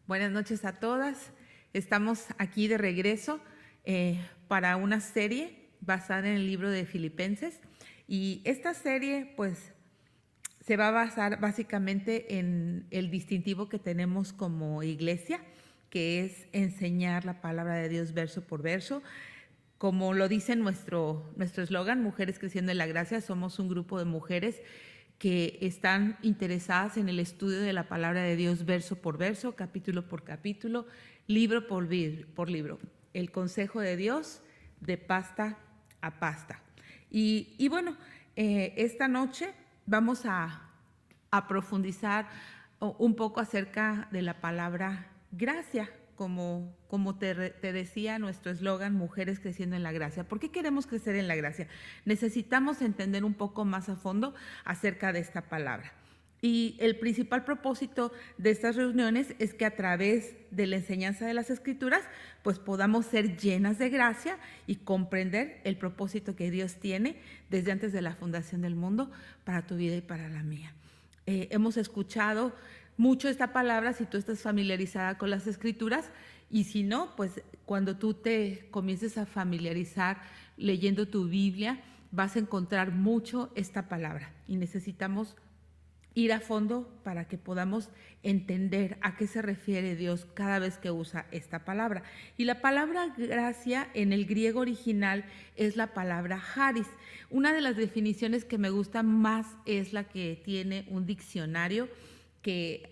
Buenas noches a todas. Estamos aquí de regreso para una serie basada en el libro de Filipenses. Y esta serie, pues, se va a basar básicamente en el distintivo que tenemos como iglesia, que es enseñar la palabra de Dios verso por verso. Como lo dice nuestro eslogan, Mujeres Creciendo en la Gracia, somos un grupo de mujeres que están interesadas en el estudio de la palabra de Dios verso por verso, capítulo por capítulo, libro por libro. El consejo de Dios de pasta a pasta. Y bueno, esta noche vamos a profundizar un poco acerca de la palabra gracia, como te decía nuestro eslogan, Mujeres Creciendo en la Gracia. ¿Por qué queremos crecer en la gracia? Necesitamos entender un poco más a fondo acerca de esta palabra. Y el principal propósito de estas reuniones es que a través de la enseñanza de las Escrituras, pues podamos ser llenas de gracia y comprender el propósito que Dios tiene desde antes de la fundación del mundo para tu vida y para la mía. Hemos escuchado mucho esta palabra si tú estás familiarizada con las Escrituras, y si no, pues cuando tú te comiences a familiarizar leyendo tu Biblia, vas a encontrar mucho esta palabra y necesitamos ir a fondo para que podamos entender a qué se refiere Dios cada vez que usa esta palabra. Y la palabra gracia en el griego original es la palabra charis. Una de las definiciones que me gusta más es la que tiene un diccionario que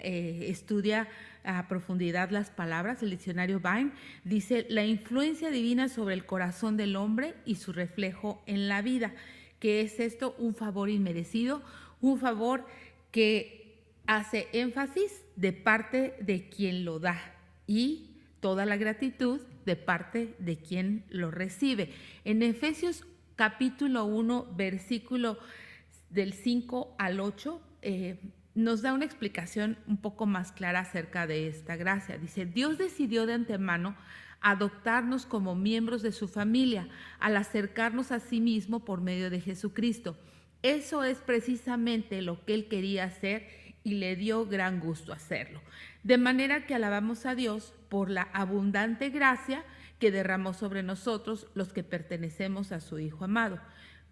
estudia a profundidad las palabras, el diccionario Vine, dice la influencia divina sobre el corazón del hombre y su reflejo en la vida. ¿Qué es esto? Un favor inmerecido, un favor que hace énfasis de parte de quien lo da y toda la gratitud de parte de quien lo recibe. En Efesios capítulo 1, versículo del 5 al 8, nos da una explicación un poco más clara acerca de esta gracia. Dice, Dios decidió de antemano adoptarnos como miembros de su familia al acercarnos a sí mismo por medio de Jesucristo. Eso es precisamente lo que Él quería hacer y le dio gran gusto hacerlo. De manera que alabamos a Dios por la abundante gracia que derramó sobre nosotros los que pertenecemos a su Hijo amado.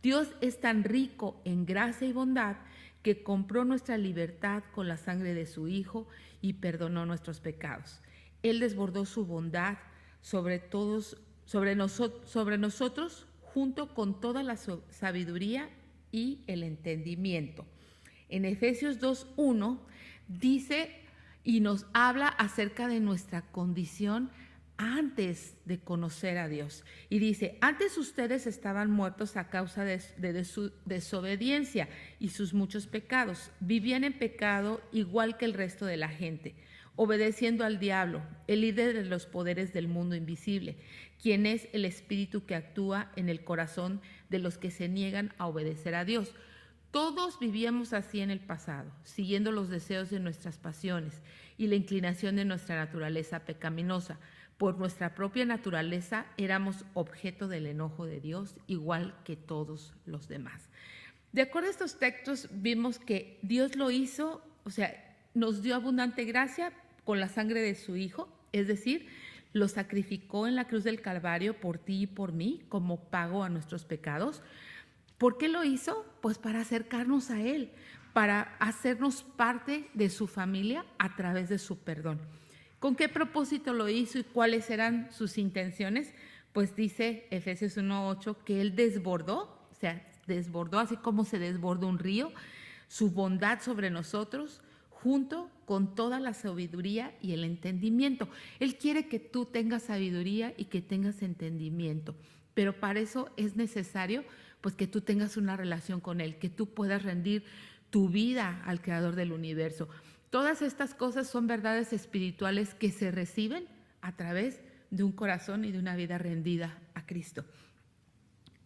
Dios es tan rico en gracia y bondad que compró nuestra libertad con la sangre de su Hijo y perdonó nuestros pecados. Él desbordó su bondad sobre nosotros junto con toda la sabiduría y el entendimiento. En Efesios 2:1 dice y nos habla acerca de nuestra condición antes de conocer a Dios. Y dice, antes ustedes estaban muertos a causa de su desobediencia y sus muchos pecados. Vivían en pecado igual que el resto de la gente, obedeciendo al diablo, el líder de los poderes del mundo invisible, quien es el espíritu que actúa en el corazón de los que se niegan a obedecer a Dios. Todos vivíamos así en el pasado, siguiendo los deseos de nuestras pasiones y la inclinación de nuestra naturaleza pecaminosa. Por nuestra propia naturaleza éramos objeto del enojo de Dios, igual que todos los demás. De acuerdo a estos textos, vimos que Dios lo hizo, o sea, nos dio abundante gracia con la sangre de su Hijo, es decir, lo sacrificó en la cruz del Calvario por ti y por mí como pago a nuestros pecados. ¿Por qué lo hizo? Pues para acercarnos a Él, para hacernos parte de su familia a través de su perdón. ¿Con qué propósito lo hizo y cuáles eran sus intenciones? Pues dice Efesios 1:8 que Él desbordó, o sea, desbordó así como se desborda un río, su bondad sobre nosotros, junto con toda la sabiduría y el entendimiento. Él quiere que tú tengas sabiduría y que tengas entendimiento, pero para eso es necesario pues que tú tengas una relación con Él, que tú puedas rendir tu vida al Creador del universo. Todas estas cosas son verdades espirituales que se reciben a través de un corazón y de una vida rendida a Cristo.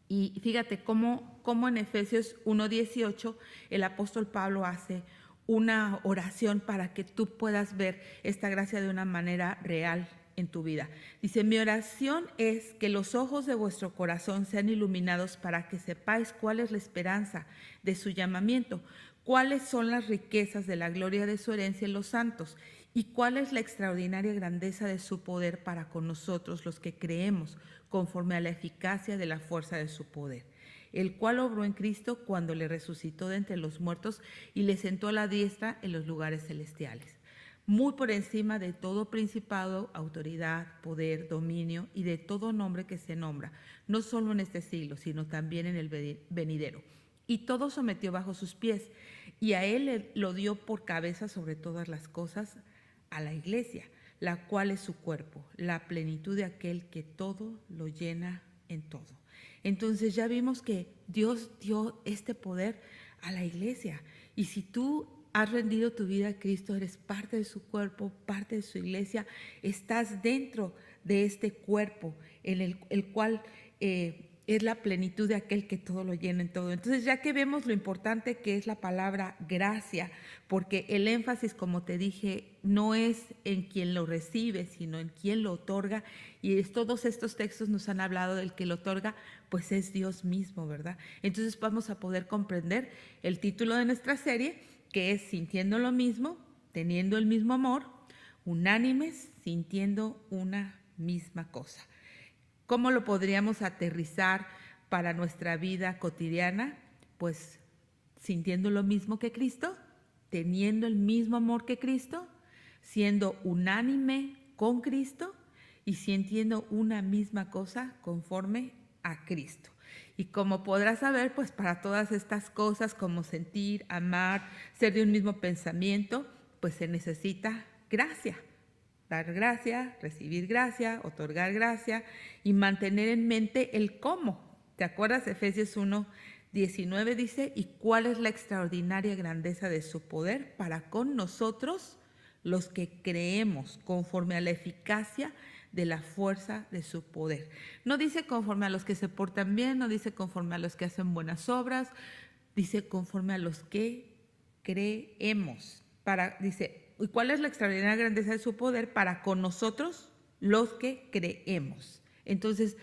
Y fíjate cómo en Efesios 1:18 el apóstol Pablo hace una oración para que tú puedas ver esta gracia de una manera real en tu vida. Dice, mi oración es que los ojos de vuestro corazón sean iluminados para que sepáis cuál es la esperanza de su llamamiento, cuáles son las riquezas de la gloria de su herencia en los santos y cuál es la extraordinaria grandeza de su poder para con nosotros los que creemos, conforme a la eficacia de la fuerza de su poder, el cual obró en Cristo cuando le resucitó de entre los muertos y le sentó a la diestra en los lugares celestiales, muy por encima de todo principado, autoridad, poder, dominio y de todo nombre que se nombra, no solo en este siglo, sino también en el venidero. Y todo sometió bajo sus pies, y a él lo dio por cabeza sobre todas las cosas, a la iglesia, la cual es su cuerpo, la plenitud de aquel que todo lo llena en todo. Entonces ya vimos que Dios dio este poder a la iglesia, y si tú has rendido tu vida a Cristo, eres parte de su cuerpo, parte de su iglesia, estás dentro de este cuerpo en el cual es la plenitud de aquel que todo lo llena en todo. Entonces, ya que vemos lo importante que es la palabra gracia, porque el énfasis, como te dije, no es en quien lo recibe, sino en quien lo otorga, y todos estos textos nos han hablado del que lo otorga, pues es Dios mismo, ¿verdad? Entonces vamos a poder comprender el título de nuestra serie, que es Sintiendo lo mismo, teniendo el mismo amor, unánimes, sintiendo una misma cosa. ¿Cómo lo podríamos aterrizar para nuestra vida cotidiana? Pues sintiendo lo mismo que Cristo, teniendo el mismo amor que Cristo, siendo unánime con Cristo y sintiendo una misma cosa conforme a Cristo. Y como podrás saber, pues para todas estas cosas como sentir, amar, ser de un mismo pensamiento, pues se necesita gracia. Dar gracia, recibir gracia, otorgar gracia y mantener en mente el cómo. ¿Te acuerdas? Efesios 1:19 dice, ¿y cuál es la extraordinaria grandeza de su poder para con nosotros los que creemos conforme a la eficacia de la fuerza de su poder? No dice conforme a los que se portan bien, no dice conforme a los que hacen buenas obras, dice conforme a los que creemos. Dice, ¿y cuál es la extraordinaria grandeza de su poder para con nosotros los que creemos? Entonces,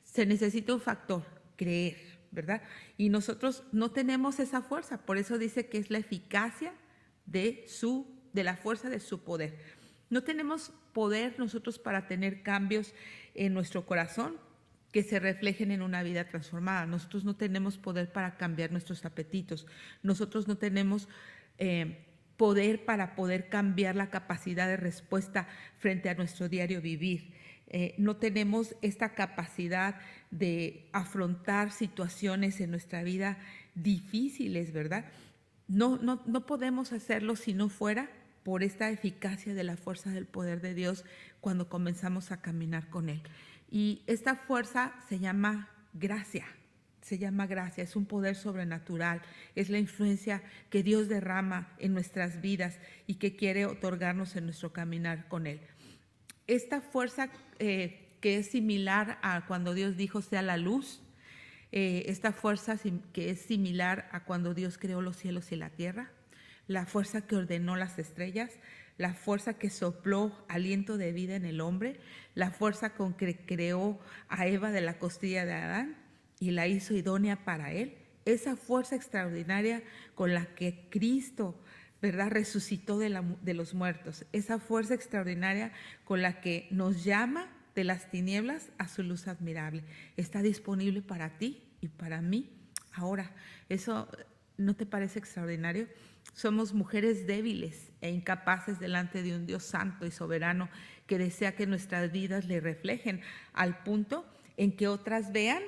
se necesita un factor, creer, ¿verdad? Y nosotros no tenemos esa fuerza, por eso dice que es la eficacia de la fuerza de su poder. No tenemos poder nosotros para tener cambios en nuestro corazón que se reflejen en una vida transformada. Nosotros no tenemos poder para cambiar nuestros apetitos. Nosotros no tenemos poder para poder cambiar la capacidad de respuesta frente a nuestro diario vivir. No tenemos esta capacidad de afrontar situaciones en nuestra vida difíciles, ¿verdad? No podemos hacerlo si no fuera por esta eficacia de la fuerza del poder de Dios cuando comenzamos a caminar con Él. Y esta fuerza se llama gracia. Se llama gracia, es un poder sobrenatural, es la influencia que Dios derrama en nuestras vidas y que quiere otorgarnos en nuestro caminar con Él. Esta fuerza que es similar a cuando Dios dijo sea la luz, esta fuerza que es similar a cuando Dios creó los cielos y la tierra, la fuerza que ordenó las estrellas, la fuerza que sopló aliento de vida en el hombre, la fuerza con que creó a Eva de la costilla de Adán y la hizo idónea para él, esa fuerza extraordinaria con la que Cristo, ¿verdad?, resucitó de los muertos, esa fuerza extraordinaria con la que nos llama de las tinieblas a su luz admirable, está disponible para ti y para mí ahora. ¿Eso no te parece extraordinario? Somos mujeres débiles e incapaces delante de un Dios santo y soberano que desea que nuestras vidas le reflejen al punto en que otras vean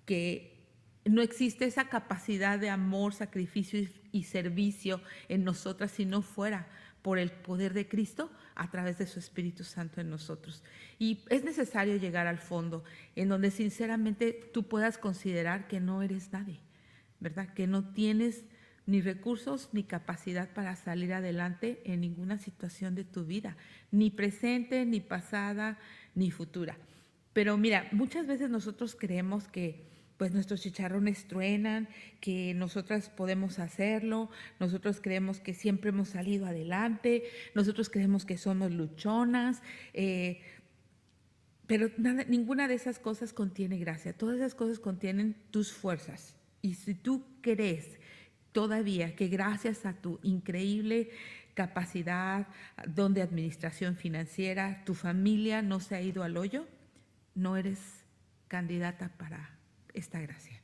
que no existe esa capacidad de amor, sacrificio y servicio en nosotras si no fuera por el poder de Cristo a través de su Espíritu Santo en nosotros. Y es necesario llegar al fondo en donde sinceramente tú puedas considerar que no eres nadie, ¿verdad? Que no tienes ni recursos ni capacidad para salir adelante en ninguna situación de tu vida, ni presente, ni pasada, ni futura. Pero mira, muchas veces nosotros creemos que pues nuestros chicharrones truenan, que nosotras podemos hacerlo, nosotros creemos que siempre hemos salido adelante, nosotros creemos que somos luchonas, pero ninguna de esas cosas contiene gracia, todas esas cosas contienen tus fuerzas. Y si tú crees todavía que gracias a tu increíble capacidad, don de administración financiera, tu familia no se ha ido al hoyo, no eres candidata para esta gracia.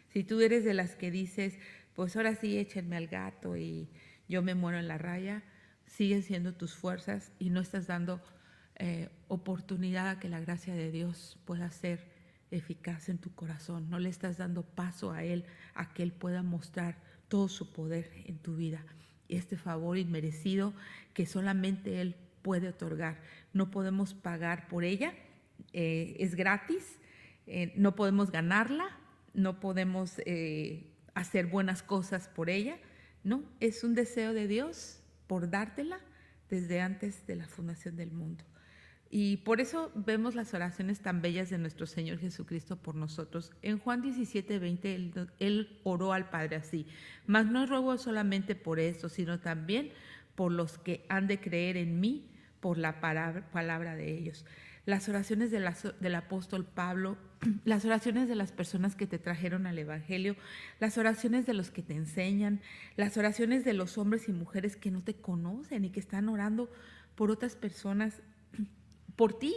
Si tú eres de las que dices, pues ahora sí échenme al gato y yo me muero en la raya, siguen siendo tus fuerzas y no estás dando oportunidad a que la gracia de Dios pueda ser eficaz en tu corazón. No le estás dando paso a Él, a que Él pueda mostrar todo su poder en tu vida. Este favor inmerecido que solamente Él puede otorgar. No podemos pagar por ella, es gratis, no podemos ganarla, no podemos hacer buenas cosas por ella. No, es un deseo de Dios por dártela desde antes de la fundación del mundo. Y por eso vemos las oraciones tan bellas de nuestro Señor Jesucristo por nosotros. En Juan 17:20, él oró al Padre así: mas no ruego solamente por esto, sino también por los que han de creer en mí por la palabra de ellos. Las oraciones del apóstol Pablo, las oraciones de las personas que te trajeron al Evangelio, las oraciones de los que te enseñan, las oraciones de los hombres y mujeres que no te conocen y que están orando por otras personas. Por ti,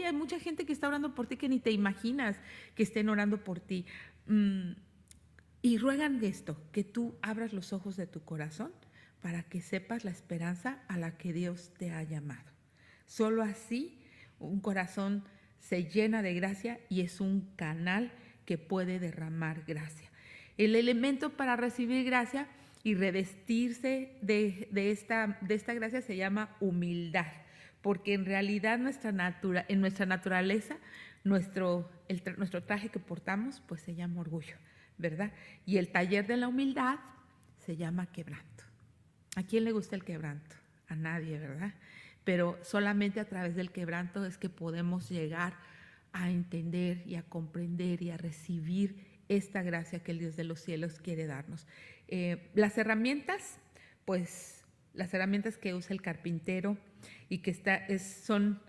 hay mucha gente que está orando por ti que ni te imaginas que estén orando por ti. Y ruegan esto, que tú abras los ojos de tu corazón para que sepas la esperanza a la que Dios te ha llamado. Solo así un corazón se llena de gracia y es un canal que puede derramar gracia. El elemento para recibir gracia y revestirse de esta gracia se llama humildad. Porque en realidad en nuestra naturaleza, nuestro traje que portamos, pues se llama orgullo, ¿verdad? Y el taller de la humildad se llama quebranto. ¿A quién le gusta el quebranto? A nadie, ¿verdad? Pero solamente a través del quebranto es que podemos llegar a entender y a comprender y a recibir esta gracia que el Dios de los cielos quiere darnos. Las herramientas, pues las herramientas que usa el carpintero y que son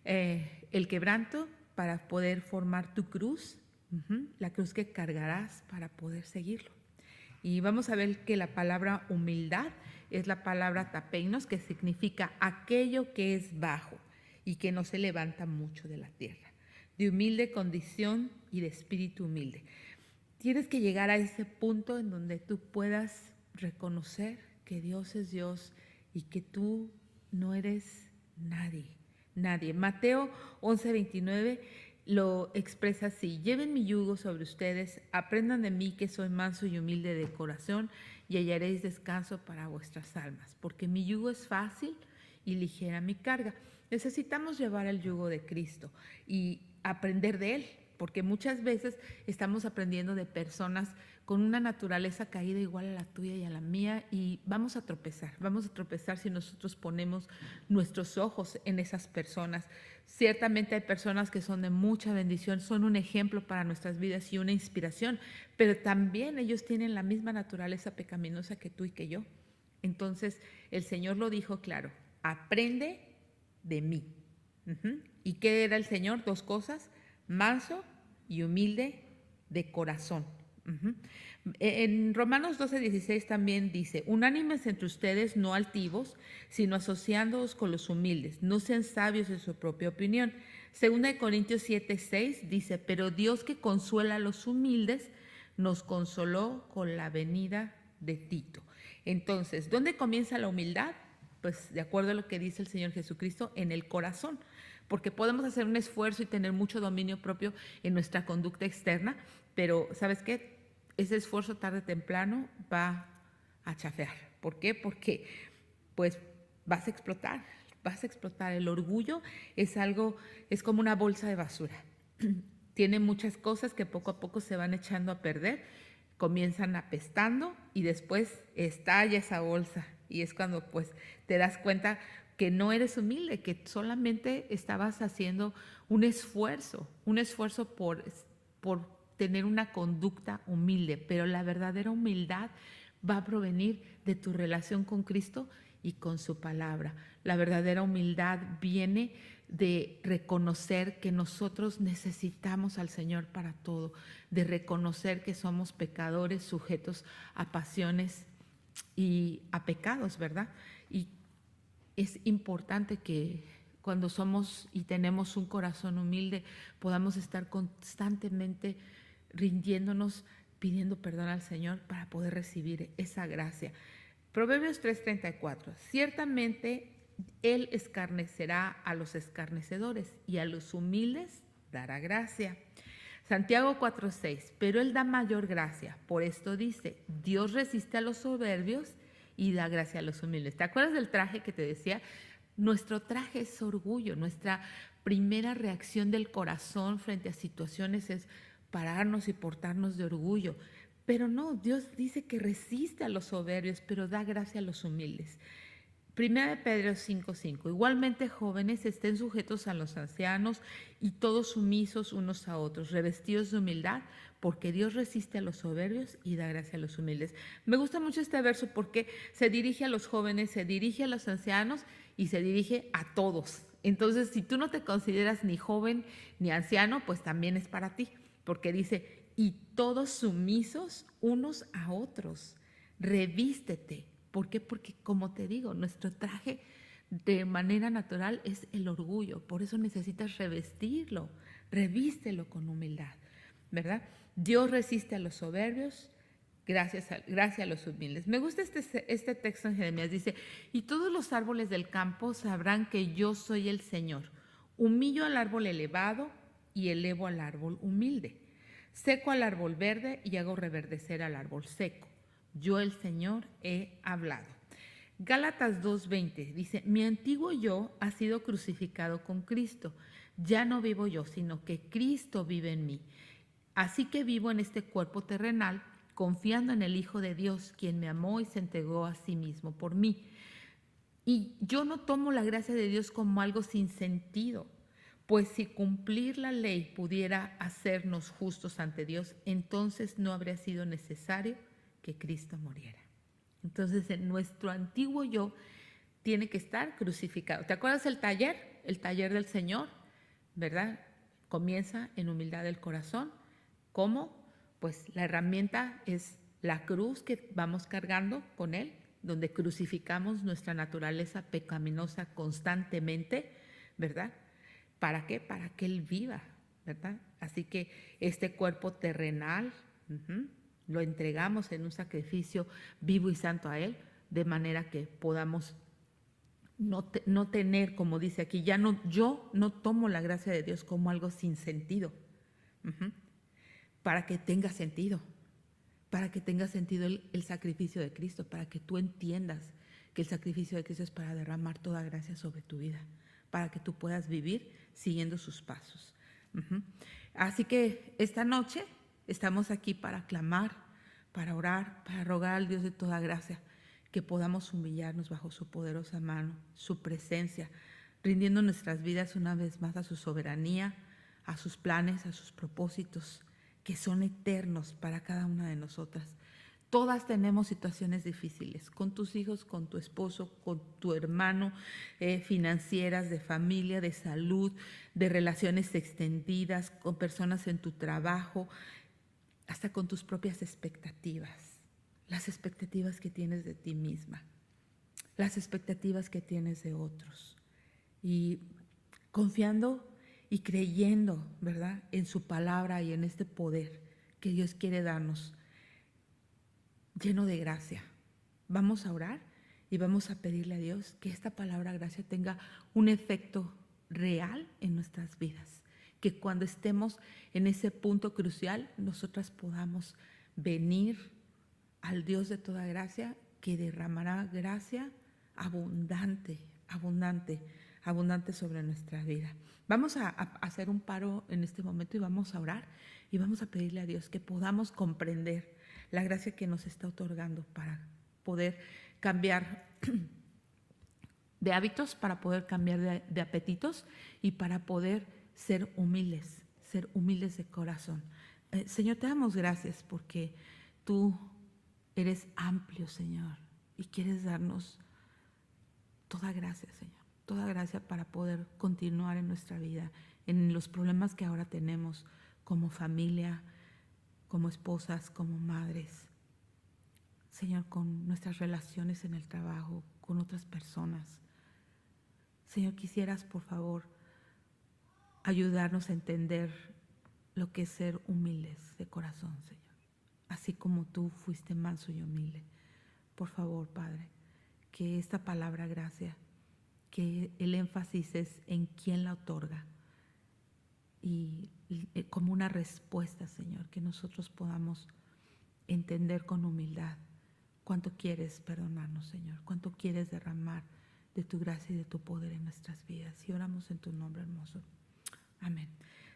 el quebranto para poder formar tu cruz, la cruz que cargarás para poder seguirlo. Y vamos a ver que la palabra humildad es la palabra tapeinos, que significa aquello que es bajo y que no se levanta mucho de la tierra, de humilde condición y de espíritu humilde. Tienes que llegar a ese punto en donde tú puedas reconocer que Dios es Dios y que tú no eres nadie. Mateo 11:29 lo expresa así: lleven mi yugo sobre ustedes, aprendan de mí que soy manso y humilde de corazón y hallaréis descanso para vuestras almas, porque mi yugo es fácil y ligera mi carga. Necesitamos llevar el yugo de Cristo y aprender de Él, porque muchas veces estamos aprendiendo de personas con una naturaleza caída igual a la tuya y a la mía, y vamos a tropezar si nosotros ponemos nuestros ojos en esas personas. Ciertamente hay personas que son de mucha bendición, son un ejemplo para nuestras vidas y una inspiración, pero también ellos tienen la misma naturaleza pecaminosa que tú y que yo. Entonces el Señor lo dijo claro: aprende de mí. ¿Y qué era el Señor? Dos cosas: manso y humilde de corazón. En Romanos 12:16 también dice: unánimes entre ustedes, no altivos, sino asociándoos con los humildes, no sean sabios en su propia opinión. 2 Corintios 7:6 dice: pero Dios, que consuela a los humildes, nos consoló con la venida de Tito. Entonces, ¿dónde comienza la humildad? Pues de acuerdo a lo que dice el Señor Jesucristo, en el corazón. Porque podemos hacer un esfuerzo y tener mucho dominio propio en nuestra conducta externa, pero ¿sabes qué? Ese esfuerzo tarde o temprano va a chafear. ¿Por qué? Porque pues vas a explotar. El orgullo es como una bolsa de basura. Tiene muchas cosas que poco a poco se van echando a perder, comienzan apestando y después estalla esa bolsa. Y es cuando pues te das cuenta que no eres humilde, que solamente estabas haciendo un esfuerzo por tener una conducta humilde, pero la verdadera humildad va a provenir de tu relación con Cristo y con su palabra. La verdadera humildad viene de reconocer que nosotros necesitamos al Señor para todo, de reconocer que somos pecadores sujetos a pasiones y a pecados, ¿verdad? Y es importante que cuando somos y tenemos un corazón humilde podamos estar constantemente rindiéndonos, pidiendo perdón al Señor para poder recibir esa gracia. Proverbios 3:34, ciertamente Él escarnecerá a los escarnecedores y a los humildes dará gracia. Santiago 4:6, pero Él da mayor gracia. Por esto dice, Dios resiste a los soberbios y da gracia a los humildes. ¿Te acuerdas del traje que te decía? Nuestro traje es orgullo. Nuestra primera reacción del corazón frente a situaciones es pararnos y portarnos de orgullo. Pero no, Dios dice que resiste a los soberbios, pero da gracia a los humildes. 1 Pedro 5:5, igualmente jóvenes estén sujetos a los ancianos y todos sumisos unos a otros, revestidos de humildad, porque Dios resiste a los soberbios y da gracia a los humildes. Me gusta mucho este verso porque se dirige a los jóvenes, se dirige a los ancianos y se dirige a todos. Entonces, si tú no te consideras ni joven ni anciano, pues también es para ti, porque dice, y todos sumisos unos a otros, revístete. ¿Por qué? Porque, como te digo, nuestro traje de manera natural es el orgullo. Por eso necesitas revestirlo, revístelo con humildad, ¿verdad? Dios resiste a los soberbios, gracia a los humildes. Me gusta este texto en Jeremías. Dice, y todos los árboles del campo sabrán que yo soy el Señor. Humillo al árbol elevado y elevo al árbol humilde. Seco al árbol verde y hago reverdecer al árbol seco. Yo el Señor he hablado. Gálatas 2:20 dice, mi antiguo yo ha sido crucificado con Cristo. Ya no vivo yo, sino que Cristo vive en mí. Así que vivo en este cuerpo terrenal, confiando en el Hijo de Dios, quien me amó y se entregó a sí mismo por mí. Y yo no tomo la gracia de Dios como algo sin sentido, pues si cumplir la ley pudiera hacernos justos ante Dios, entonces no habría sido necesario que Cristo muriera. Entonces, en nuestro antiguo yo tiene que estar crucificado. ¿Te acuerdas el taller? El taller del Señor, ¿verdad? Comienza en humildad del corazón. ¿Cómo? Pues la herramienta es la cruz que vamos cargando con Él, donde crucificamos nuestra naturaleza pecaminosa constantemente, ¿verdad? ¿Para qué? Para que Él viva, ¿verdad? Así que este cuerpo terrenal lo entregamos en un sacrificio vivo y santo a Él, de manera que podamos no tener, como dice aquí, yo no tomo la gracia de Dios como algo sin sentido, para que tenga sentido, el sacrificio de Cristo, para que tú entiendas que el sacrificio de Cristo es para derramar toda gracia sobre tu vida, para que tú puedas vivir siguiendo sus pasos. Así que esta noche estamos aquí para clamar, para orar, para rogar al Dios de toda gracia que podamos humillarnos bajo su poderosa mano, su presencia, rindiendo nuestras vidas una vez más a su soberanía, a sus planes, a sus propósitos, que son eternos para cada una de nosotras. Todas tenemos situaciones difíciles, con tus hijos, con tu esposo, con tu hermano, financieras, de familia, de salud, de relaciones extendidas, con personas en tu trabajo, hasta con tus propias expectativas, las expectativas que tienes de ti misma, las expectativas que tienes de otros. Y confiando y creyendo, ¿verdad?, en su palabra y en este poder que Dios quiere darnos, lleno de gracia. Vamos a orar y vamos a pedirle a Dios que esta palabra gracia tenga un efecto real en nuestras vidas, que cuando estemos en ese punto crucial, nosotras podamos venir al Dios de toda gracia, que derramará gracia abundante, abundante, abundante sobre nuestra vida. Vamos a hacer un paro en este momento y vamos a orar y vamos a pedirle a Dios que podamos comprender la gracia que nos está otorgando para poder cambiar de hábitos, para poder cambiar de apetitos y para poder ser humildes de corazón. Señor, te damos gracias porque tú eres amplio, Señor, y quieres darnos toda gracia, Señor, toda gracia para poder continuar en nuestra vida, en los problemas que ahora tenemos como familia, como esposas, como madres. Señor, con nuestras relaciones en el trabajo, con otras personas. Señor, quisieras, por favor, ayudarnos a entender lo que es ser humildes de corazón, Señor. Así como tú fuiste manso y humilde. Por favor, Padre, que esta palabra gracia, que el énfasis es en quién la otorga y como una respuesta, Señor, que nosotros podamos entender con humildad cuánto quieres perdonarnos, Señor, cuánto quieres derramar de tu gracia y de tu poder en nuestras vidas. Y oramos en tu nombre hermoso. Amén.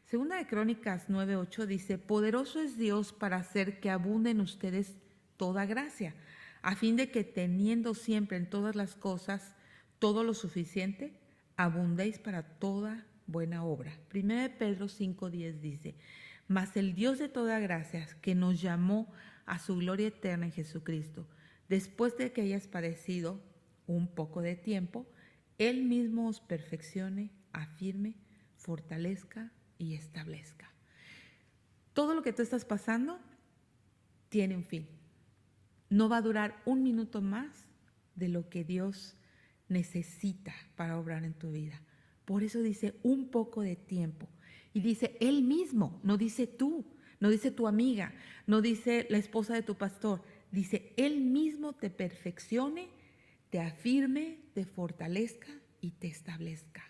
Segunda de Crónicas 9:8 dice: poderoso es Dios para hacer que abunde en ustedes toda gracia, a fin de que teniendo siempre en todas las cosas todo lo suficiente, abundéis para toda buena obra. 1 Pedro 5:10 dice: mas el Dios de toda gracia, que nos llamó a su gloria eterna en Jesucristo, después de que hayas padecido un poco de tiempo, Él mismo os perfeccione, afirme, fortalezca y establezca. Todo lo que tú estás pasando tiene un fin. No va a durar un minuto más de lo que Dios necesita para obrar en tu vida. Por eso dice un poco de tiempo. Y dice Él mismo, no dice tú, no dice tu amiga, no dice la esposa de tu pastor. Dice Él mismo te perfeccione, te afirme, te fortalezca y te establezca.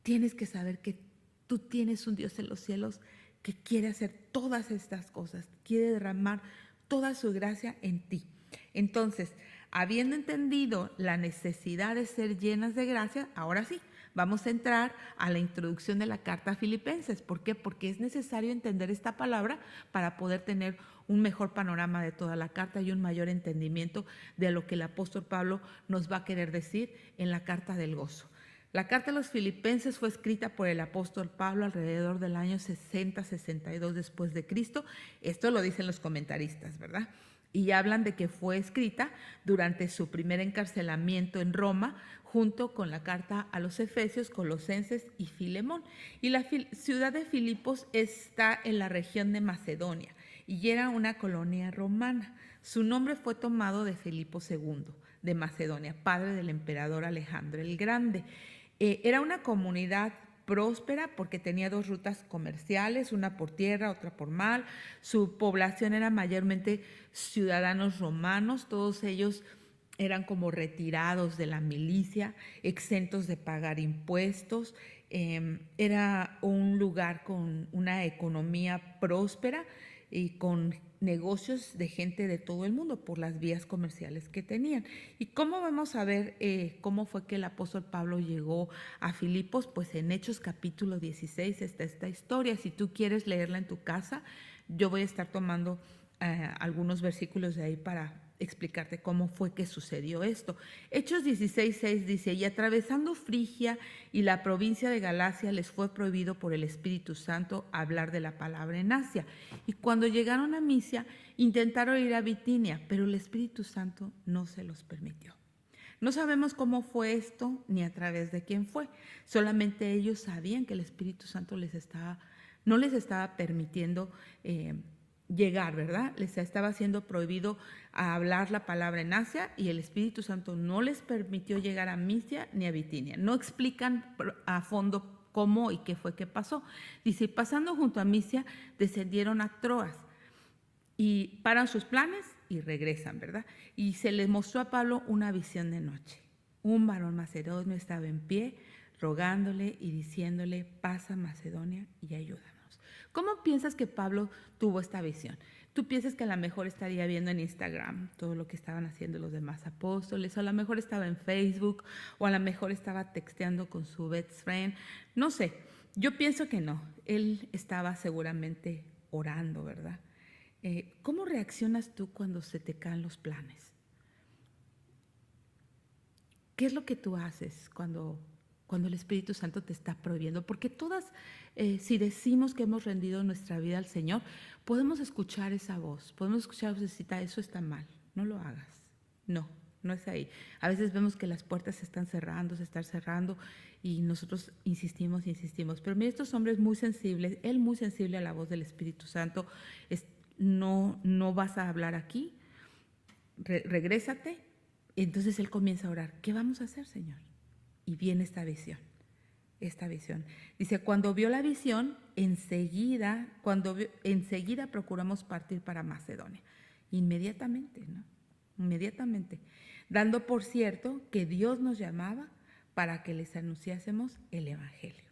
Tienes que saber que tú tienes un Dios en los cielos que quiere hacer todas estas cosas, quiere derramar toda su gracia en ti. Entonces, habiendo entendido la necesidad de ser llenas de gracia, ahora sí, vamos a entrar a la introducción de la carta a Filipenses. ¿Por qué? Porque es necesario entender esta palabra para poder tener un mejor panorama de toda la carta y un mayor entendimiento de lo que el apóstol Pablo nos va a querer decir en la carta del gozo. La carta a los Filipenses fue escrita por el apóstol Pablo alrededor del año 60-62 después de Cristo. Esto lo dicen los comentaristas, ¿verdad? Y hablan de que fue escrita durante su primer encarcelamiento en Roma, junto con la carta a los Efesios, Colosenses y Filemón. Y la ciudad de Filipos está en la región de Macedonia y era una colonia romana. Su nombre fue tomado de Filipo II de Macedonia, padre del emperador Alejandro el Grande. Era una comunidad próspera porque tenía dos rutas comerciales, una por tierra, otra por mar. Su población era mayormente ciudadanos romanos, todos ellos eran como retirados de la milicia, exentos de pagar impuestos. Era un lugar con una economía próspera y con negocios de gente de todo el mundo por las vías comerciales que tenían. ¿Y cómo vamos a ver cómo fue que el apóstol Pablo llegó a Filipos? Pues en Hechos capítulo 16 está esta historia. Si tú quieres leerla en tu casa, yo voy a estar tomando algunos versículos de ahí para explicarte cómo fue que sucedió esto. Hechos 16:6 dice: y atravesando Frigia y la provincia de Galacia les fue prohibido por el Espíritu Santo hablar de la palabra en Asia. Y cuando llegaron a Misia, intentaron ir a Bitinia, pero el Espíritu Santo no se los permitió. No sabemos cómo fue esto ni a través de quién fue. Solamente ellos sabían que el Espíritu Santo no les estaba permitiendo llegar, ¿verdad? Les estaba siendo prohibido hablar la palabra en Asia y el Espíritu Santo no les permitió llegar a Misia ni a Bitinia. No explican a fondo cómo y qué fue que pasó. Dice: pasando junto a Misia, descendieron a Troas y paran sus planes y regresan, ¿verdad? Y se les mostró a Pablo una visión de noche. Un varón macedonio estaba en pie, rogándole y diciéndole: pasa Macedonia y ayúdanos. ¿Cómo piensas que Pablo tuvo esta visión? ¿Tú piensas que a lo mejor estaría viendo en Instagram todo lo que estaban haciendo los demás apóstoles? O a lo mejor estaba en Facebook, o a lo mejor estaba texteando con su best friend. No sé, yo pienso que no. Él estaba seguramente orando, ¿verdad? ¿Cómo reaccionas tú cuando se te caen los planes? ¿Qué es lo que tú haces cuando el Espíritu Santo te está prohibiendo? Porque todas, si decimos que hemos rendido nuestra vida al Señor, podemos escuchar esa voz, podemos escuchar: Josecita, eso está mal, no lo hagas. No, no es ahí. A veces vemos que las puertas se están cerrando y nosotros insistimos. Pero mira, estos hombres muy sensibles, él muy sensible a la voz del Espíritu Santo, no vas a hablar aquí, regrésate. Entonces él comienza a orar, ¿qué vamos a hacer, Señor? Y viene esta visión. Dice, cuando vio la visión, enseguida procuramos partir para Macedonia. Inmediatamente, dando por cierto que Dios nos llamaba para que les anunciásemos el Evangelio.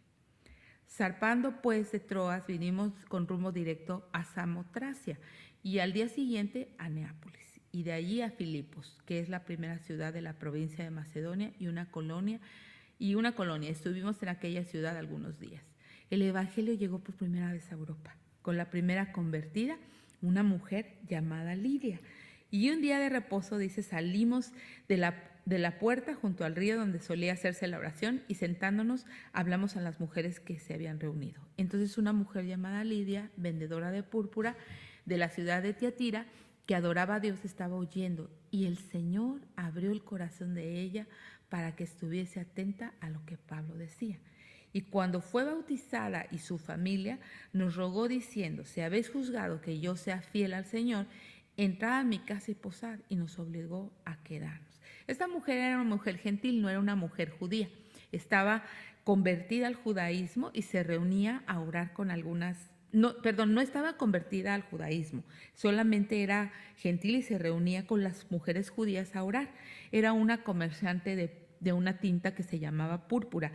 Zarpando pues de Troas, vinimos con rumbo directo a Samotracia y al día siguiente a Neápolis, y de allí a Filipos, que es la primera ciudad de la provincia de Macedonia y una colonia. Estuvimos en aquella ciudad algunos días. El Evangelio llegó por primera vez a Europa, con la primera convertida, una mujer llamada Lidia. Y un día de reposo, dice, salimos de la puerta junto al río donde solía hacerse la oración y sentándonos hablamos a las mujeres que se habían reunido. Entonces una mujer llamada Lidia, vendedora de púrpura de la ciudad de Tiatira, que adoraba a Dios, estaba oyendo, y el Señor abrió el corazón de ella para que estuviese atenta a lo que Pablo decía. Y cuando fue bautizada y su familia, nos rogó diciendo, si habéis juzgado que yo sea fiel al Señor, entrad a mi casa y posad, y nos obligó a quedarnos. Esta mujer era una mujer gentil, no era una mujer judía. Estaba convertida al judaísmo y se reunía a orar con algunas... No estaba convertida al judaísmo, solamente era gentil y se reunía con las mujeres judías a orar. Era una comerciante de una tinta que se llamaba púrpura.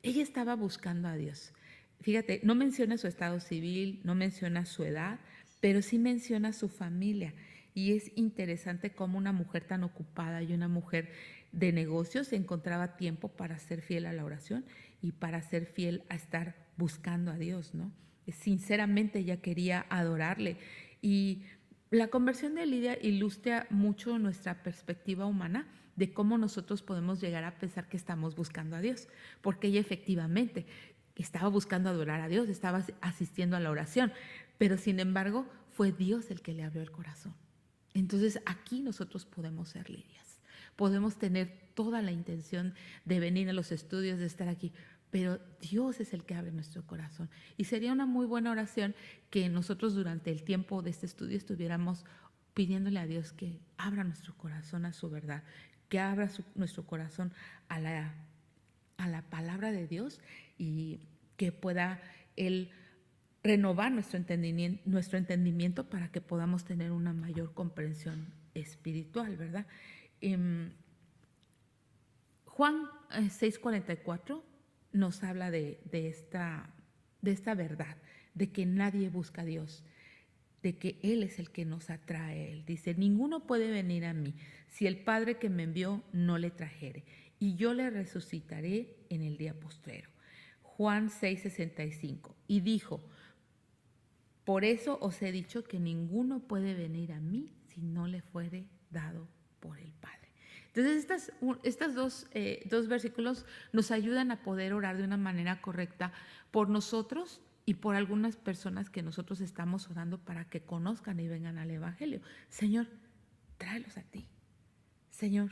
Ella estaba buscando a Dios. Fíjate, no menciona su estado civil, no menciona su edad, pero sí menciona su familia. Y es interesante cómo una mujer tan ocupada y una mujer de negocios encontraba tiempo para ser fiel a la oración y para ser fiel a estar buscando a Dios, ¿no? Sinceramente ella quería adorarle. Y la conversión de Lidia ilustra mucho nuestra perspectiva humana de cómo nosotros podemos llegar a pensar que estamos buscando a Dios, porque ella efectivamente estaba buscando adorar a Dios, estaba asistiendo a la oración, pero sin embargo fue Dios el que le abrió el corazón. Entonces aquí nosotros podemos ser Lidias, podemos tener toda la intención de venir a los estudios, de estar aquí, pero Dios es el que abre nuestro corazón. Y sería una muy buena oración que nosotros durante el tiempo de este estudio estuviéramos pidiéndole a Dios que abra nuestro corazón a su verdad, que abra nuestro corazón a la palabra de Dios y que pueda Él renovar nuestro entendimiento para que podamos tener una mayor comprensión espiritual, ¿verdad? Juan 6:44 nos habla de esta verdad, de que nadie busca a Dios, de que Él es el que nos atrae a Él. Dice, ninguno puede venir a mí si el Padre que me envió no le trajere, y yo le resucitaré en el día postrero. Juan 6:65. Y dijo, por eso os he dicho que ninguno puede venir a mí si no le fuere dado por el Padre. Entonces, estas dos versículos nos ayudan a poder orar de una manera correcta por nosotros y por algunas personas que nosotros estamos orando para que conozcan y vengan al Evangelio. Señor, tráelos a ti. Señor,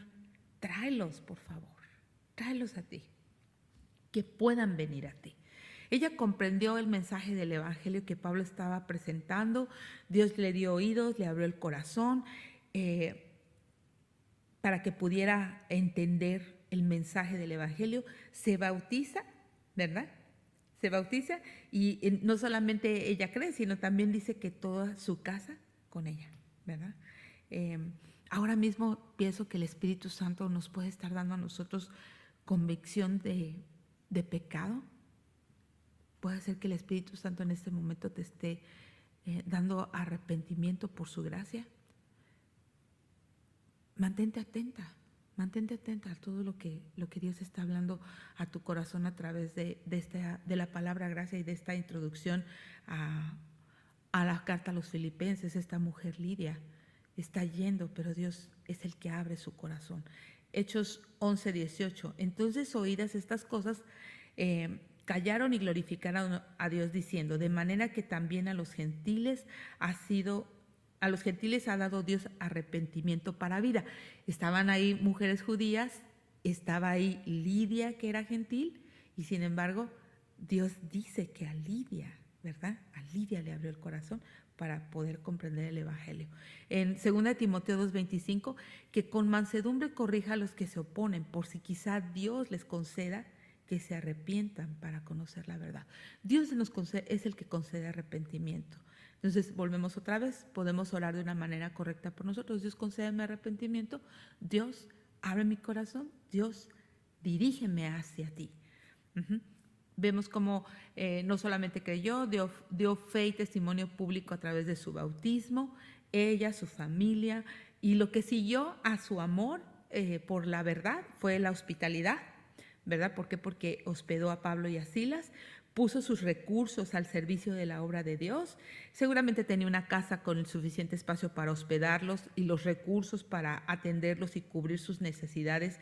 tráelos, por favor. Tráelos a ti. Que puedan venir a ti. Ella comprendió el mensaje del Evangelio que Pablo estaba presentando. Dios le dio oídos, le abrió el corazón para que pudiera entender el mensaje del Evangelio. Se bautiza, ¿verdad? Se bautiza y no solamente ella cree, sino también dice que toda su casa con ella, ¿verdad? Ahora mismo pienso que el Espíritu Santo nos puede estar dando a nosotros convicción de pecado. Puede ser que el Espíritu Santo en este momento te esté dando arrepentimiento por su gracia. Mantente atenta a todo lo que Dios está hablando a tu corazón a través de la palabra gracia y de esta introducción a la carta a los Filipenses. Esta mujer Lidia está yendo, pero Dios es el que abre su corazón. Hechos 11:18. Entonces, oídas estas cosas, callaron y glorificaron a Dios diciendo, de manera que también a los gentiles ha sido A los gentiles ha dado Dios arrepentimiento para vida. Estaban ahí mujeres judías, estaba ahí Lidia, que era gentil, y sin embargo, Dios dice que a Lidia, ¿verdad? A Lidia le abrió el corazón para poder comprender el Evangelio. En 2 Timoteo 2:25, que con mansedumbre corrija a los que se oponen, por si quizá Dios les conceda que se arrepientan para conocer la verdad. Dios es el que concede arrepentimiento. Entonces, volvemos otra vez, podemos orar de una manera correcta por nosotros. Dios, concédeme arrepentimiento. Dios, abre mi corazón. Dios, dirígeme hacia ti. Vemos cómo no solamente creyó, dio fe y testimonio público a través de su bautismo, ella, su familia, y lo que siguió a su amor por la verdad fue la hospitalidad, ¿verdad? ¿Por qué? Porque hospedó a Pablo y a Silas, puso sus recursos al servicio de la obra de Dios. Seguramente tenía una casa con el suficiente espacio para hospedarlos y los recursos para atenderlos y cubrir sus necesidades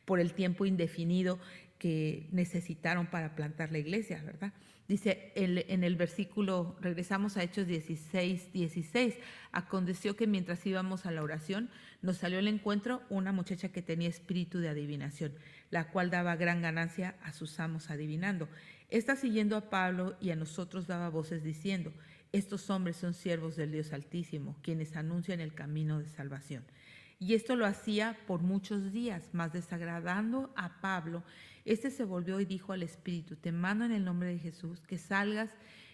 por el tiempo indefinido que necesitaron para plantar la iglesia, ¿verdad? Dice en el versículo, regresamos a Hechos 16:16, aconteció que mientras íbamos a la oración, nos salió al encuentro una muchacha que tenía espíritu de adivinación, la cual daba gran ganancia a sus amos adivinando. Esta, siguiendo a Pablo y a nosotros, daba voces diciendo: estos hombres son siervos del Dios Altísimo, quienes anuncian el camino de salvación. Y esto lo hacía por muchos días, mas desagradando a Pablo, este se volvió y dijo al espíritu: te mando en el nombre de Jesús que salgas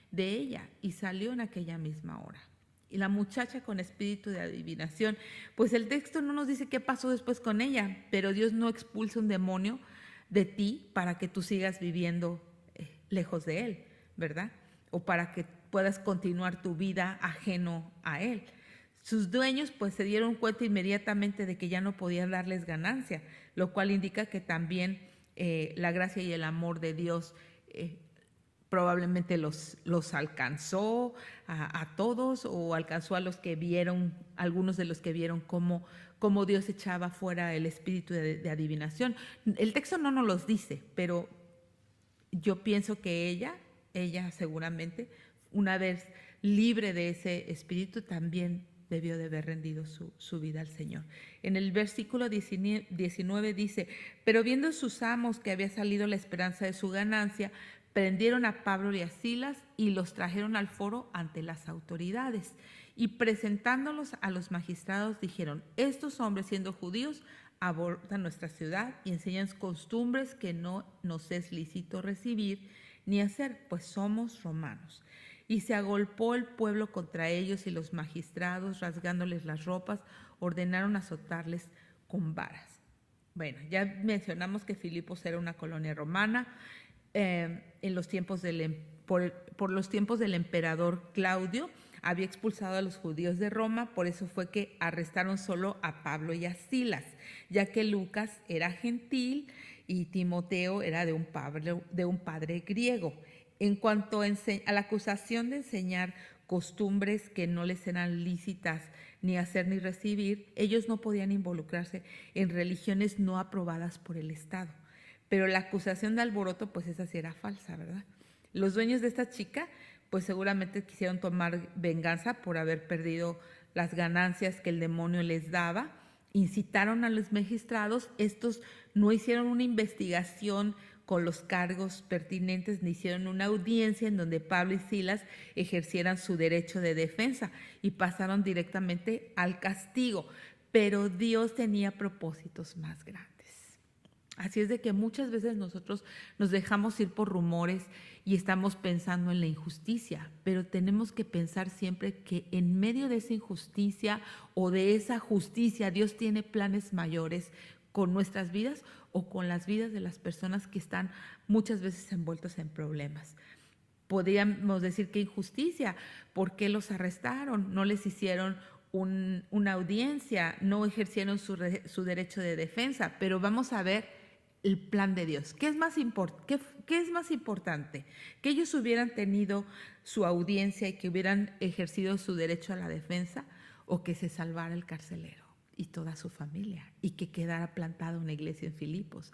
de ella. Y salió en aquella misma hora. Y la muchacha con espíritu de adivinación, pues el texto no nos dice qué pasó después con ella, pero Dios no expulsa un demonio de ti para que tú sigas viviendo lejos de él, ¿verdad? O para que puedas continuar tu vida ajeno a él. Sus dueños pues se dieron cuenta inmediatamente de que ya no podían darles ganancia, lo cual indica que también la gracia y el amor de Dios probablemente los alcanzó a todos, o alcanzó a los que vieron, algunos de los que vieron cómo Dios echaba fuera el espíritu de adivinación. El texto no nos los dice, pero yo pienso que ella seguramente, una vez libre de ese espíritu, también debió de haber rendido su vida al Señor. En el versículo 19 dice: pero viendo sus amos que había salido la esperanza de su ganancia, prendieron a Pablo y a Silas y los trajeron al foro ante las autoridades. Y presentándolos a los magistrados dijeron: estos hombres, siendo judíos, abortan nuestra ciudad y enseñan costumbres que no nos es lícito recibir ni hacer, pues somos romanos. Y se agolpó el pueblo contra ellos, y los magistrados, rasgándoles las ropas, ordenaron azotarles con varas. Bueno, ya mencionamos que Filipos era una colonia romana en los tiempos por los tiempos del emperador Claudio. Había expulsado a los judíos de Roma, por eso fue que arrestaron solo a Pablo y a Silas, ya que Lucas era gentil y Timoteo era de un padre griego. En cuanto a la acusación de enseñar costumbres que no les eran lícitas ni hacer ni recibir, ellos no podían involucrarse en religiones no aprobadas por el Estado. Pero la acusación de alboroto, pues esa sí era falsa, ¿verdad? Los dueños de esta chica, pues seguramente quisieron tomar venganza por haber perdido las ganancias que el demonio les daba. Incitaron a los magistrados. Estos no hicieron una investigación con los cargos pertinentes, ni hicieron una audiencia en donde Pablo y Silas ejercieran su derecho de defensa y pasaron directamente al castigo. Pero Dios tenía propósitos más grandes. Así es de que muchas veces nosotros nos dejamos ir por rumores y estamos pensando en la injusticia, pero tenemos que pensar siempre que en medio de esa injusticia o de esa justicia, Dios tiene planes mayores con nuestras vidas o con las vidas de las personas que están muchas veces envueltas en problemas. Podríamos decir que injusticia, ¿por qué los arrestaron? No les hicieron una audiencia, no ejercieron su derecho de defensa, pero vamos a ver el plan de Dios. ¿Qué es más importante? ¿Que ellos hubieran tenido su audiencia y que hubieran ejercido su derecho a la defensa, o que se salvara el carcelero y toda su familia y que quedara plantada una iglesia en Filipos?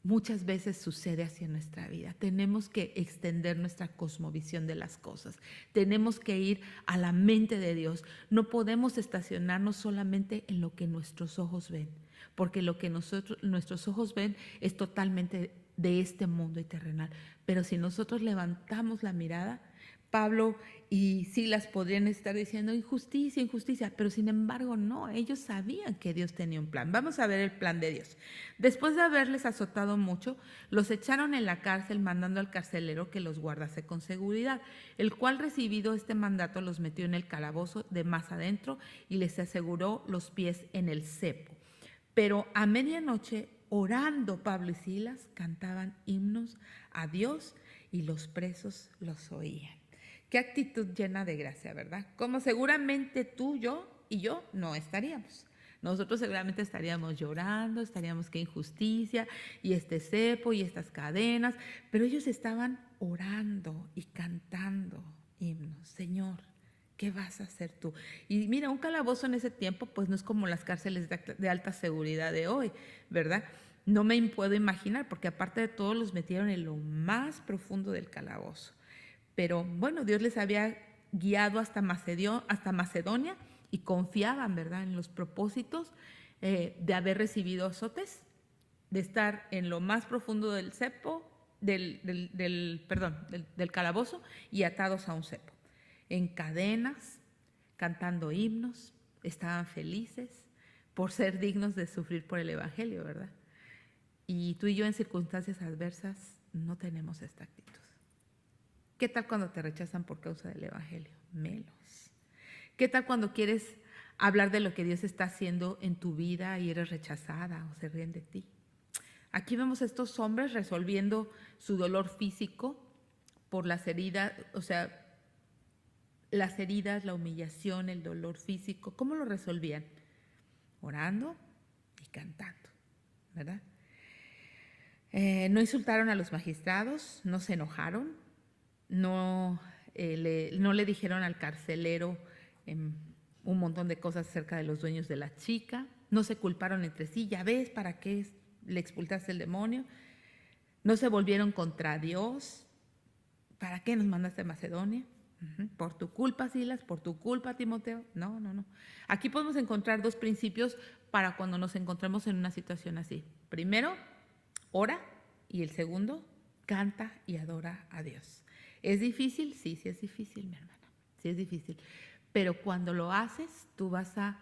muchas veces sucede así en nuestra vida. Tenemos que extender nuestra cosmovisión de las cosas. Tenemos que ir a la mente de Dios. No podemos estacionarnos solamente en lo que nuestros ojos ven, porque lo que nuestros ojos ven es totalmente de este mundo y terrenal. Pero si nosotros levantamos la mirada, Pablo y Silas podrían estar diciendo injusticia, injusticia, pero sin embargo no, ellos sabían que Dios tenía un plan. Vamos a ver el plan de Dios. Después de haberles azotado mucho, los echaron en la cárcel mandando al carcelero que los guardase con seguridad, el cual, recibido este mandato, los metió en el calabozo de más adentro y les aseguró los pies en el cepo. Pero a medianoche, orando, Pablo y Silas cantaban himnos a Dios y los presos los oían. Qué actitud llena de gracia, ¿verdad? Como seguramente tú, yo y yo no estaríamos. Nosotros seguramente estaríamos llorando, estaríamos qué injusticia y este cepo y estas cadenas, pero ellos estaban orando y cantando himnos. Señor, ¿qué vas a hacer tú? Y mira, un calabozo en ese tiempo pues no es como las cárceles de alta seguridad de hoy, ¿verdad? No me puedo imaginar, porque aparte de todo los metieron en lo más profundo del calabozo. Pero bueno, Dios les había guiado hasta Macedonia y confiaban, ¿verdad?, en los propósitos de haber recibido azotes, de estar en lo más profundo del cepo, del calabozo, y atados a un cepo, en cadenas, cantando himnos. Estaban felices por ser dignos de sufrir por el evangelio, ¿verdad? Y tú y yo en circunstancias adversas no tenemos esta actitud. ¿Qué tal cuando te rechazan por causa del evangelio? Menos. ¿Qué tal cuando quieres hablar de lo que Dios está haciendo en tu vida y eres rechazada o se ríen de ti? Aquí vemos a estos hombres resolviendo su dolor físico por las heridas, o sea, las heridas, la humillación, el dolor físico. ¿Cómo lo resolvían? Orando y cantando, ¿verdad? No insultaron a los magistrados, no se enojaron, no le dijeron al carcelero un montón de cosas acerca de los dueños de la chica, no se culparon entre sí, ya ves, ¿para qué le expulsaste el demonio? No se volvieron contra Dios. ¿Para qué nos mandaste a Macedonia? ¿Por tu culpa, Silas? ¿Por tu culpa, Timoteo? No. Aquí podemos encontrar dos principios para cuando nos encontremos en una situación así. Primero, ora, y el segundo, canta y adora a Dios. ¿Es difícil? Sí es difícil, mi hermana. Sí es difícil. Pero cuando lo haces, tú vas a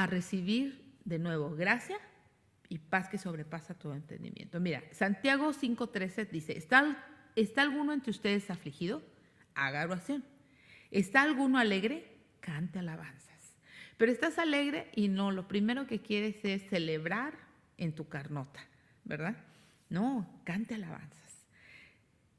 recibir de nuevo gracia y paz que sobrepasa todo entendimiento. Mira, Santiago 5:13 dice, ¿está alguno entre ustedes afligido? Haga oración. ¿Está alguno alegre? Cante alabanzas. Pero estás alegre y no, lo primero que quieres es celebrar en tu carnota, ¿verdad? No, cante alabanzas.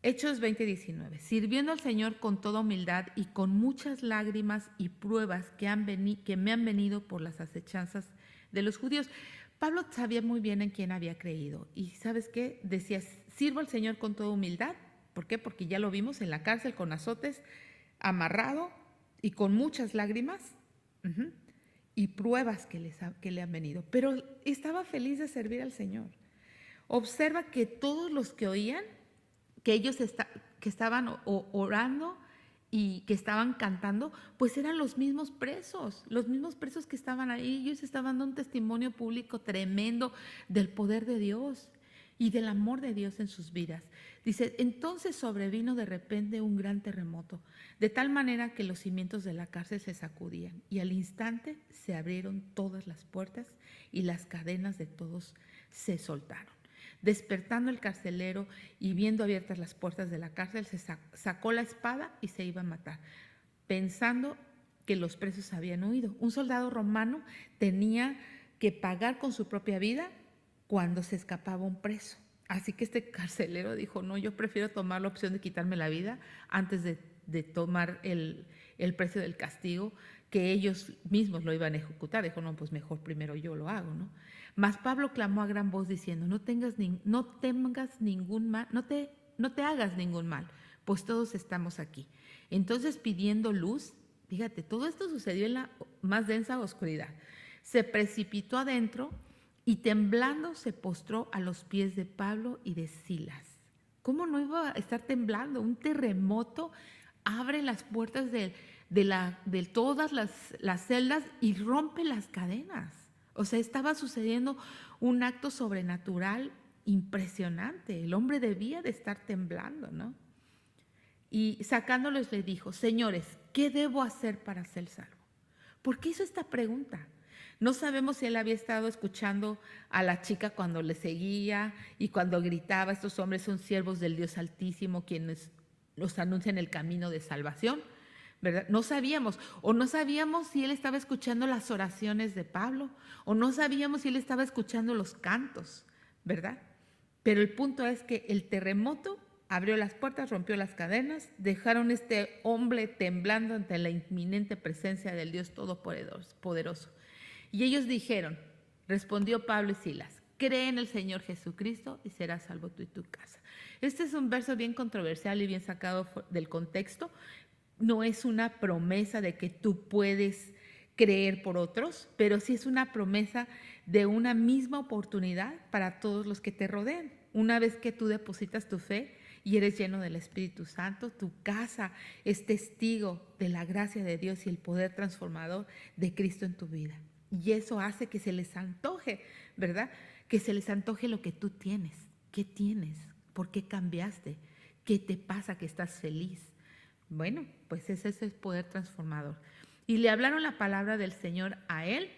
Hechos 20:19, sirviendo al Señor con toda humildad y con muchas lágrimas y pruebas que me han venido por las acechanzas de los judíos. Pablo sabía muy bien en quién había creído. Y ¿sabes qué? Decía, sirvo al Señor con toda humildad. ¿Por qué? Porque ya lo vimos en la cárcel con azotes, amarrado y con muchas lágrimas y pruebas que le han venido. Pero estaba feliz de servir al Señor. Observa que todos los que oían, que ellos que estaban orando y que estaban cantando, pues eran los mismos presos que estaban ahí. Ellos estaban dando un testimonio público tremendo del poder de Dios y del amor de Dios en sus vidas. Dice, entonces sobrevino de repente un gran terremoto, de tal manera que los cimientos de la cárcel se sacudían y al instante se abrieron todas las puertas y las cadenas de todos se soltaron. Despertando el carcelero y viendo abiertas las puertas de la cárcel, se sacó la espada y se iba a matar, pensando que los presos habían huido. Un soldado romano tenía que pagar con su propia vida cuando se escapaba un preso. Así que este carcelero dijo, no, yo prefiero tomar la opción de quitarme la vida antes de tomar el precio del castigo, que ellos mismos lo iban a ejecutar. Dijo, no, pues mejor primero yo lo hago, ¿no? Mas Pablo clamó a gran voz diciendo, no te hagas ningún mal, pues todos estamos aquí. Entonces, pidiendo luz, fíjate, todo esto sucedió en la más densa oscuridad. Se precipitó adentro y temblando se postró a los pies de Pablo y de Silas. ¿Cómo no iba a estar temblando? Un terremoto abre las puertas de todas las celdas y rompe las cadenas. O sea, estaba sucediendo un acto sobrenatural impresionante. El hombre debía de estar temblando, ¿no? Y sacándolos le dijo: señores, ¿qué debo hacer para ser salvo? ¿Por qué hizo esta pregunta? No sabemos si él había estado escuchando a la chica cuando le seguía y cuando gritaba: estos hombres son siervos del Dios Altísimo, quienes nos anuncian el camino de salvación, ¿verdad? No sabíamos, o no sabíamos si él estaba escuchando las oraciones de Pablo, o no sabíamos si él estaba escuchando los cantos, ¿verdad? Pero el punto es que el terremoto abrió las puertas, rompió las cadenas, dejaron este hombre temblando ante la inminente presencia del Dios Todopoderoso. Y ellos dijeron, respondió Pablo y Silas: cree en el Señor Jesucristo y serás salvo tú y tu casa. Este es un verso bien controversial y bien sacado del contexto. No es una promesa de que tú puedes creer por otros, pero sí es una promesa de una misma oportunidad para todos los que te rodean. Una vez que tú depositas tu fe y eres lleno del Espíritu Santo, tu casa es testigo de la gracia de Dios y el poder transformador de Cristo en tu vida. Y eso hace que se les antoje, ¿verdad? Que se les antoje lo que tú tienes. ¿Qué tienes? ¿Por qué cambiaste? ¿Qué te pasa que estás feliz? Bueno, pues ese es el poder transformador. Y le hablaron la palabra del Señor a él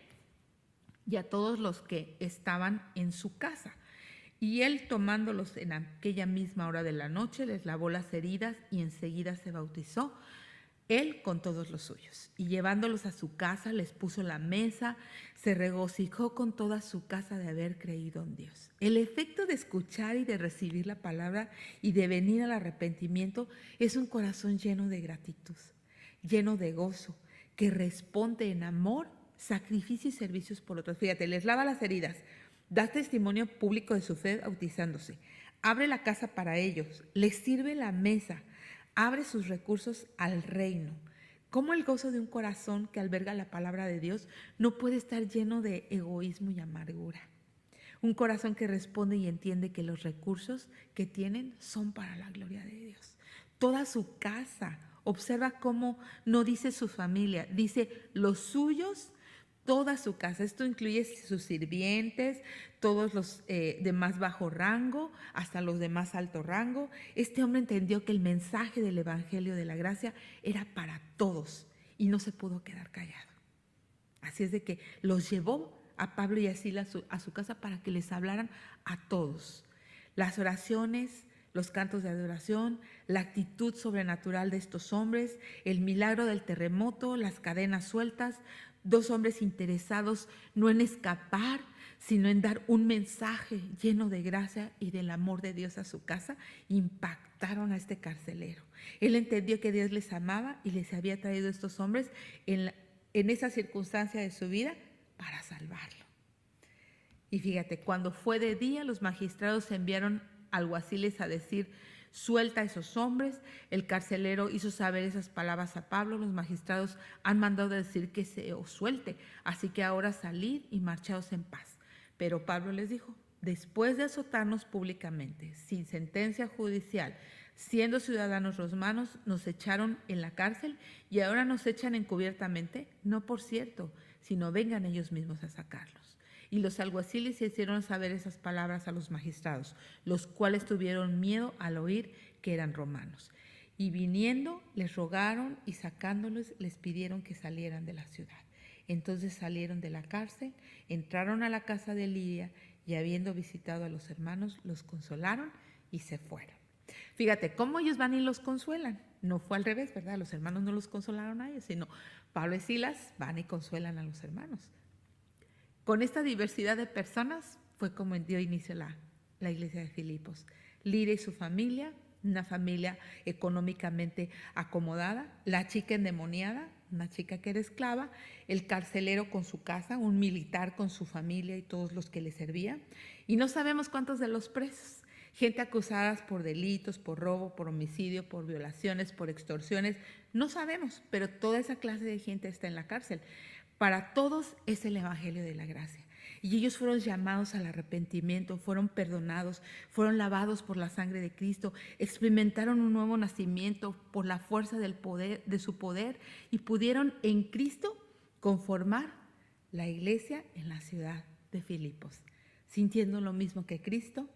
y a todos los que estaban en su casa. Y él, tomándolos en aquella misma hora de la noche, les lavó las heridas y enseguida se bautizó, él con todos los suyos. Y llevándolos a su casa, les puso la mesa, se regocijó con toda su casa de haber creído en Dios. El efecto de escuchar y de recibir la palabra y de venir al arrepentimiento es un corazón lleno de gratitud, lleno de gozo, que responde en amor, sacrificio y servicios por otros. Fíjate, les lava las heridas, da testimonio público de su fe bautizándose, abre la casa para ellos, les sirve la mesa, abre sus recursos al reino. ¿Cómo el gozo de un corazón que alberga la palabra de Dios no puede estar lleno de egoísmo y amargura? Un corazón que responde y entiende que los recursos que tienen son para la gloria de Dios. Toda su casa, observa cómo no dice su familia, dice los suyos, toda su casa. Esto incluye sus sirvientes, todos los de más bajo rango, hasta los de más alto rango. Este hombre entendió que el mensaje del Evangelio de la Gracia era para todos y no se pudo quedar callado. Así es de que los llevó a Pablo y a Silas a su casa para que les hablaran a todos. Las oraciones, los cantos de adoración, la actitud sobrenatural de estos hombres, el milagro del terremoto, las cadenas sueltas, dos hombres interesados no en escapar, sino en dar un mensaje lleno de gracia y del amor de Dios a su casa, impactaron a este carcelero. Él entendió que Dios les amaba y les había traído a estos hombres en esa circunstancia de su vida para salvarlo. Y fíjate, cuando fue de día, los magistrados enviaron alguaciles a decir: suelta a esos hombres. El carcelero hizo saber esas palabras a Pablo. Los magistrados han mandado decir que se os suelte, así que ahora salid y marchaos en paz. Pero Pablo les dijo: después de azotarnos públicamente, sin sentencia judicial, siendo ciudadanos romanos, nos echaron en la cárcel y ahora nos echan encubiertamente, no por cierto, sino vengan ellos mismos a sacarlos. Y los alguaciles hicieron saber esas palabras a los magistrados, los cuales tuvieron miedo al oír que eran romanos. Y viniendo, les rogaron y sacándolos, les pidieron que salieran de la ciudad. Entonces salieron de la cárcel, entraron a la casa de Lidia y habiendo visitado a los hermanos, los consolaron y se fueron. Fíjate, cómo ellos van y los consuelan. No fue al revés, ¿verdad? Los hermanos no los consolaron a ellos, sino Pablo y Silas van y consuelan a los hermanos. Con esta diversidad de personas fue como dio inicio la iglesia de Filipos. Lidia y su familia, una familia económicamente acomodada, la chica endemoniada, una chica que era esclava, el carcelero con su casa, un militar con su familia y todos los que le servían. Y no sabemos cuántos de los presos, gente acusadas por delitos, por robo, por homicidio, por violaciones, por extorsiones, no sabemos, pero toda esa clase de gente está en la cárcel. Para todos es el Evangelio de la Gracia. Y ellos fueron llamados al arrepentimiento, fueron perdonados, fueron lavados por la sangre de Cristo, experimentaron un nuevo nacimiento por la fuerza del poder, de su poder, y pudieron en Cristo conformar la iglesia en la ciudad de Filipos, sintiendo lo mismo que Cristo,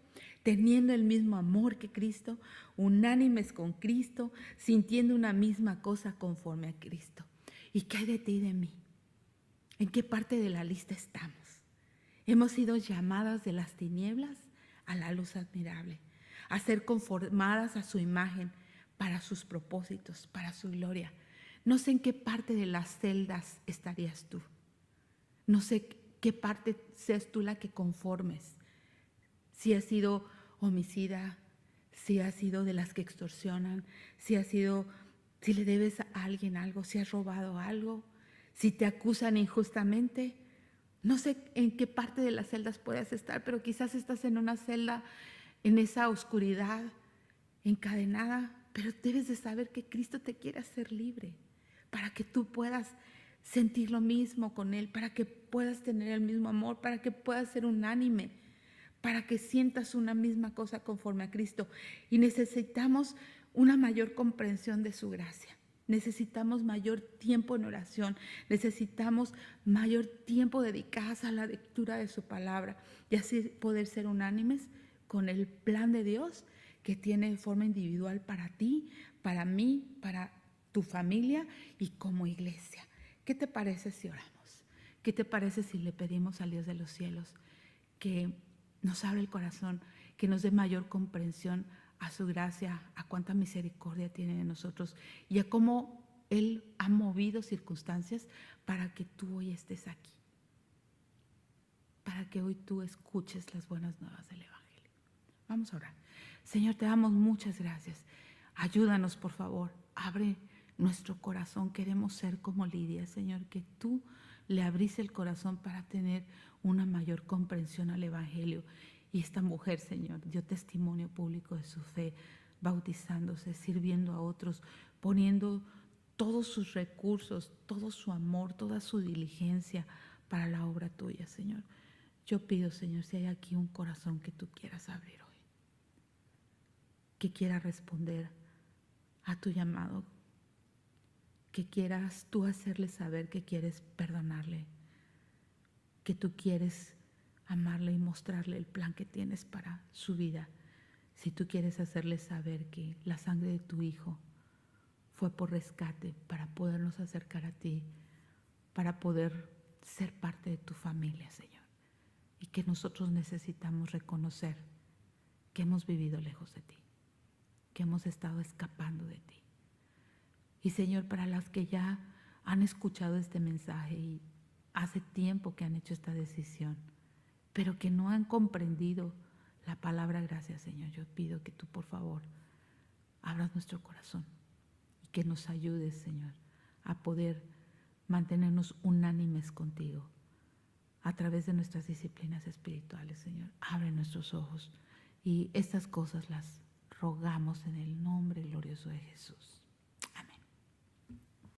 teniendo el mismo amor que Cristo, unánimes con Cristo, sintiendo una misma cosa conforme a Cristo. ¿Y qué hay de ti y de mí? ¿En qué parte de la lista estamos? Hemos sido llamadas de las tinieblas a la luz admirable, a ser conformadas a su imagen para sus propósitos, para su gloria. No sé en qué parte de las celdas estarías tú. No sé qué parte seas tú la que conformes. Si has sido homicida, si has sido de las que extorsionan, si le debes a alguien algo, si has robado algo, si te acusan injustamente. No sé en qué parte de las celdas puedas estar, pero quizás estás en una celda, en esa oscuridad, encadenada, pero debes de saber que Cristo te quiere hacer libre para que tú puedas sentir lo mismo con Él, para que puedas tener el mismo amor, para que puedas ser unánime, para que sientas una misma cosa conforme a Cristo. Y necesitamos una mayor comprensión de su gracia. Necesitamos mayor tiempo en oración, necesitamos mayor tiempo dedicados a la lectura de su palabra y así poder ser unánimes con el plan de Dios que tiene de forma individual para ti, para mí, para tu familia y como iglesia. ¿Qué te parece si oramos? ¿Qué te parece si le pedimos al Dios de los cielos que nos abra el corazón, que nos dé mayor comprensión a su gracia, a cuánta misericordia tiene de nosotros y a cómo Él ha movido circunstancias para que tú hoy estés aquí, para que hoy tú escuches las buenas nuevas del Evangelio? Vamos a orar. Señor, te damos muchas gracias. Ayúdanos, por favor. Abre nuestro corazón. Queremos ser como Lidia, Señor, que tú le abrís el corazón para tener una mayor comprensión al Evangelio. Y esta mujer, Señor, dio testimonio público de su fe, bautizándose, sirviendo a otros, poniendo todos sus recursos, todo su amor, toda su diligencia para la obra tuya, Señor. Yo pido, Señor, si hay aquí un corazón que tú quieras abrir hoy, que quiera responder a tu llamado, que quieras tú hacerle saber que quieres perdonarle, que tú quieres amarle y mostrarle el plan que tienes para su vida. Si tú quieres hacerle saber que la sangre de tu Hijo fue por rescate para podernos acercar a ti, para poder ser parte de tu familia, Señor. Y que nosotros necesitamos reconocer que hemos vivido lejos de ti, que hemos estado escapando de ti. Y Señor, para las que ya han escuchado este mensaje y hace tiempo que han hecho esta decisión, pero que no han comprendido la palabra gracias, Señor, yo pido que tú, por favor, abras nuestro corazón y que nos ayudes, Señor, a poder mantenernos unánimes contigo a través de nuestras disciplinas espirituales, Señor. Abre nuestros ojos y estas cosas las rogamos en el nombre glorioso de Jesús.